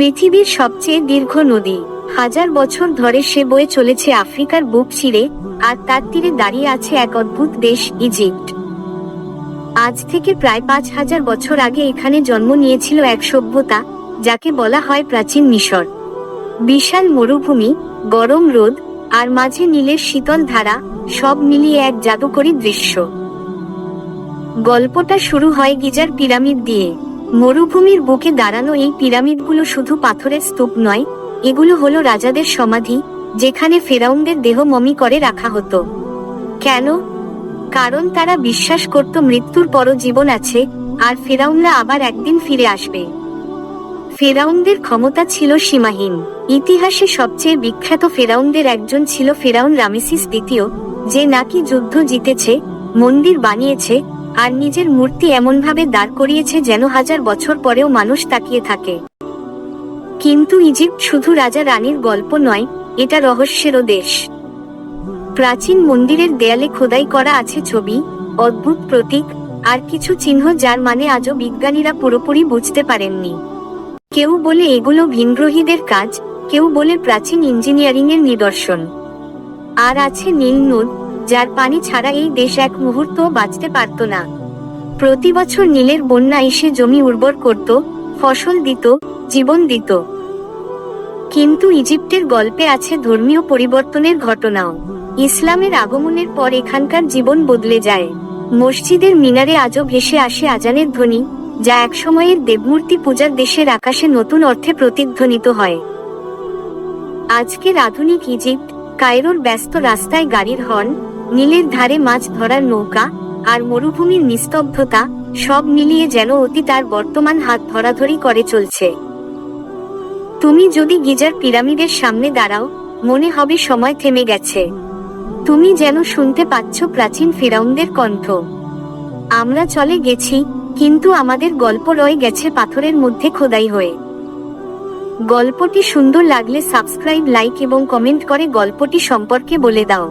পৃথিবীর সবচেয়ে দীর্ঘ নদী, হাজার বছর ধরে সে বয়ে চলেছে আফ্রিকার বুক চিরে, আর তার তীরে দাঁড়িয়ে আছে এক অদ্ভুত দেশ, ইজিপ্ট। আজ থেকে প্রায় 5000 বছর আগে এখানে জন্ম নিয়েছিল এক সভ্যতা, যাকে বলা হয় প্রাচীন মিশর। বিশাল মরুভূমি, গরম রোদ, আর মাঝে নীলের শীতল ধারা, সব মিলিয়ে এক জাদুকরী দৃশ্য। গল্পটা শুরু হয় গিজার পিরামিড দিয়ে। মরুভূমির বুকে দাঁড়ানো এই পিরামিডগুলো শুধু পাথরের স্তূপ নয়, এগুলো হলো রাজাদের সমাধি, যেখানে ফেরাউনদের দেহ মমি করে রাখা হতো। কেন? কারণ তারা বিশ্বাস করত মৃত্যুর পরও জীবন আছে, আর ফেরাউনরা আবার একদিন ফিরে আসবে। ফেরাউনদের ক্ষমতা ছিল সীমাহীন। ইতিহাসে সবচেয়ে বিখ্যাত ফেরাউনদের একজন ছিল ফেরাউন রামেসিস দ্বিতীয়, যে নাকি যুদ্ধ জিতেছে, মন্দির বানিয়েছে, আর নিজের মূর্তি এমনভাবে দাঁড় করিয়েছে যেন 1000 বছর পরেও মানুষ তাকিয়ে থাকে। কিন্তু ইজিপ্ট শুধু রাজা রানীর গল্প নয়, এটা রহস্যেরও দেশ। প্রাচীন মন্দিরের দেয়ালে খোদাই করা আছে ছবি, অদ্ভুত প্রতীক, আর কিছু চিহ্ন যার মানে আজও বিজ্ঞানীরা পুরোপুরি বুঝতে পারেননি। কেউ বলে এগুলো ভিনগ্রহীদের কাজ, কেউ বলে প্রাচীন ইঞ্জিনিয়ারিংয়ের নিদর্শন। আর আছে নীল নদ, যার পানি ছাড়া এই দেশ এক মুহূর্তও বাঁচতে পারত না। প্রতি বছর নীলের বন্যা এসে জমি উর্বর করত, ফসল দিত, জীবন দিত। কিন্তু ইজিপ্টের গল্পে আছে ধর্মীয় পরিবর্তনের ঘটনাও। ইসলামের আগমনের পর এখানকার জীবন বদলে যায়। মসজিদের মিনারে আজও ভেসে আসে আজানের ধ্বনি, যা একসময়ের দেবমূর্তি পূজার দেশের আকাশে নতুন অর্থে প্রতিধ্বনিত হয়। আজকের আধুনিক ইজিপ্ট, কায়রোর ব্যস্ত রাস্তায় গাড়ির হর্ন, নীলের ধারে মাছ ধরার নৌকা, আর মরুভূমির নিস্তব্ধতা, সব মিলিয়ে যেন অতীত আর বর্তমান হাত ধরাধরি করে চলছে। তুমি যদি গিজার পিরামিডের সামনে দাঁড়াও, মনে হবে সময় থেমে গেছে। তুমি যেন শুনতে পাচ্ছ প্রাচীন ফেরাউনদের কণ্ঠ। আমরা চলে গেছি, কিন্তু আমাদের গল্প রয়ে গেছে পাথরের মধ্যে খোদাই হয়ে। গল্পটি সুন্দর লাগলে সাবস্ক্রাইব, লাইক এবং কমেন্ট করে গল্পটি সম্পর্কে বলে দাও।